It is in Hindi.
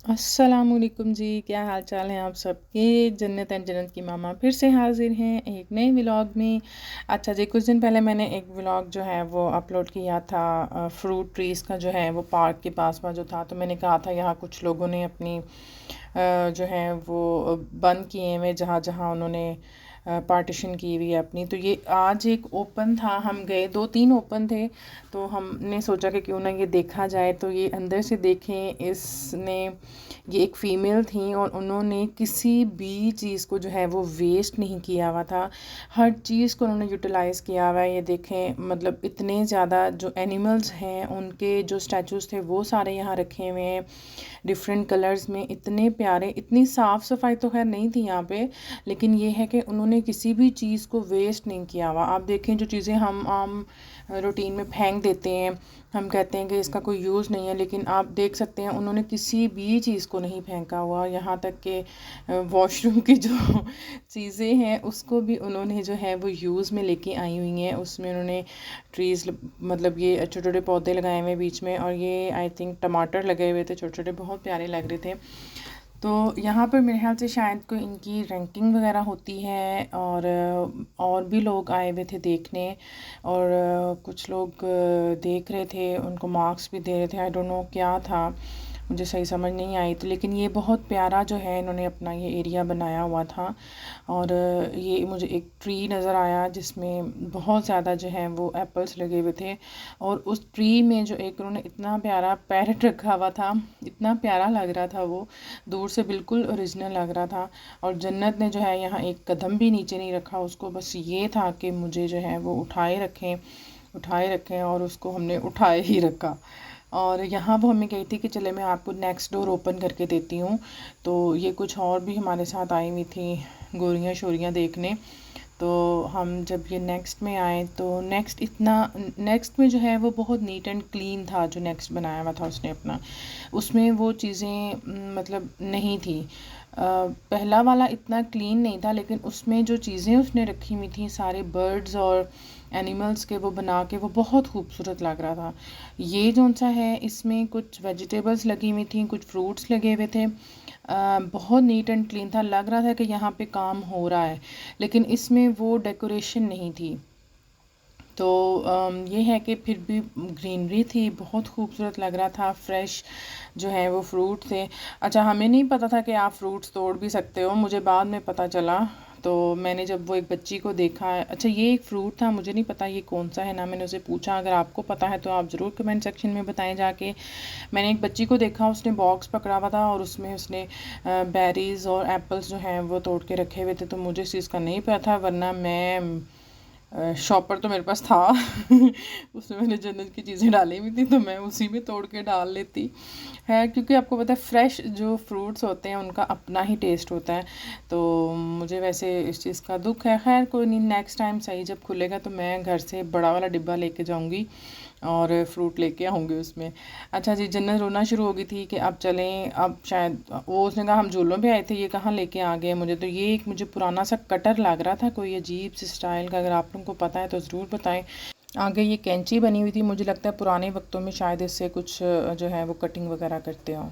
अस्सलामुअलैकुम जी, क्या हाल चाल है आप सबके। जन्नत एंड जन्नत की मामा फिर से हाज़िर हैं एक नए व्लॉग में। अच्छा जी, कुछ दिन पहले मैंने एक व्लॉग जो है वो अपलोड किया था फ्रूट ट्रीज़ का, जो है वो पार्क के पास में जो था। तो मैंने कहा था यहाँ कुछ लोगों ने अपनी जो है वो बंद किए हुए, जहाँ जहाँ उन्होंने पार्टीशन की हुई है अपनी। तो ये आज एक ओपन था, हम गए, 2-3 ओपन थे। तो हमने सोचा कि क्यों ना ये देखा जाए। तो ये अंदर से देखें, इसने ये एक फ़ीमेल थी और उन्होंने किसी भी चीज़ को जो है वो वेस्ट नहीं किया हुआ था। हर चीज़ को उन्होंने यूटिलाइज़ किया हुआ है। ये देखें, मतलब इतने ज़्यादा जो एनिमल्स हैं उनके जो स्टैचूज़ थे वो सारे यहाँ रखे हुए हैं डिफरेंट कलर्स में, इतने प्यारे। इतनी साफ़ सफाई तो खैर नहीं थी यहाँ पे, लेकिन ये है कि उन्होंने किसी भी चीज़ को वेस्ट नहीं किया हुआ। आप देखें, जो चीज़ें हम आम रूटीन में फेंक देते हैं, हम कहते हैं कि इसका कोई यूज़ नहीं है, लेकिन आप देख सकते हैं उन्होंने किसी भी चीज़ को नहीं फेंका हुआ। यहाँ तक कि वॉशरूम की जो चीज़ें हैं उसको भी उन्होंने जो है वो यूज़ में लेके आई हुई हैं। उसमें उन्होंने ट्रीज़, मतलब ये छोटे छोटे पौधे लगाए हुए बीच में, और ये आई थिंक टमाटर लगे हुए थे छोटे छोटे, बहुत प्यारे लग रहे थे। तो यहाँ पर मेरे ख्याल से शायद कोई इनकी रैंकिंग वगैरह होती है, और भी लोग आए हुए थे देखने, और कुछ लोग देख रहे थे, उनको मार्क्स भी दे रहे थे। आई डोंट नो क्या था, मुझे सही समझ नहीं आई। तो लेकिन ये बहुत प्यारा जो है इन्होंने अपना ये एरिया बनाया हुआ था। और ये मुझे एक ट्री नज़र आया जिसमें बहुत ज़्यादा जो है वो एप्पल्स लगे हुए थे, और उस ट्री में जो एक उन्होंने इतना प्यारा पैरट रखा हुआ था, इतना प्यारा लग रहा था वो, दूर से बिल्कुल ओरिजिनल लग रहा था। और जन्नत ने जो है यहाँ एक कदम भी नीचे नहीं रखा, उसको बस ये था कि मुझे जो है वो उठाए रखें, और उसको हमने उठाए ही रखा। और यहाँ वो हमें कही थी कि चले मैं आपको नेक्स्ट डोर ओपन करके देती हूँ। तो ये कुछ और भी हमारे साथ आई हुई थी गोरियाँ शोरियाँ देखने। तो हम जब ये नेक्स्ट में आए तो नेक्स्ट में जो है वो बहुत नीट एंड क्लीन था। जो नेक्स्ट बनाया हुआ था उसने अपना, उसमें वो चीज़ें मतलब नहीं थी। पहला वाला इतना क्लीन नहीं था, लेकिन उसमें जो चीज़ें उसने रखी हुई थी, सारे बर्ड्स और एनिमल्स के वो बना के, वो बहुत खूबसूरत लग रहा था। ये जो सा है इसमें कुछ वेजिटेबल्स लगी हुई थी, कुछ फ्रूट्स लगे हुए थे। बहुत नीट एंड क्लीन था, लग रहा था कि यहाँ पे काम हो रहा है, लेकिन इसमें वो डेकोरेशन नहीं थी। तो ये है कि फिर भी ग्रीनरी थी, बहुत खूबसूरत लग रहा था, फ्रेश जो है वो फ्रूट थे। अच्छा, हमें नहीं पता था कि आप फ्रूट्स तोड़ भी सकते हो, मुझे बाद में पता चला। तो मैंने जब वो एक बच्ची को देखा, अच्छा ये एक फ़्रूट था, मुझे नहीं पता ये कौन सा है ना, मैंने उसे पूछा। अगर आपको पता है तो आप ज़रूर कमेंट सेक्शन में बताएं जाके। मैंने एक बच्ची को देखा, उसने बॉक्स पकड़ा हुआ था और उसमें उसने बेरीज़ और एप्पल्स जो हैं वो तोड़ के रखे हुए थे। तो मुझे इस चीज़ का नहीं पता था, वरना मैं शॉपर तो मेरे पास था उसमें मैंने जन्नत की चीज़ें डाली हुई थी, तो मैं उसी में तोड़ के डाल लेती है, क्योंकि आपको पता है फ्रेश जो फ्रूट्स होते हैं उनका अपना ही टेस्ट होता है। तो मुझे वैसे इस चीज़ का दुख है। खैर कोई नहीं, नेक्स्ट टाइम सही जब खुलेगा तो मैं घर से बड़ा वाला डिब्बा लेके जाऊंगी और फ्रूट लेके आऊँगी उसमें। अच्छा जी, जन्नत रोना शुरू हो गई थी कि अब चलें, अब शायद वो, उसने कहा हम झूलों पे आए थे, ये कहाँ लेके आ गए मुझे। तो ये एक मुझे पुराना सा कटर लग रहा था, कोई अजीब सी स्टाइल का, अगर आप लोगों को पता है तो ज़रूर बताएं। आगे ये कैंची बनी हुई थी, मुझे लगता है पुराने वक्तों में शायद इससे कुछ जो है वो कटिंग वगैरह करते हो।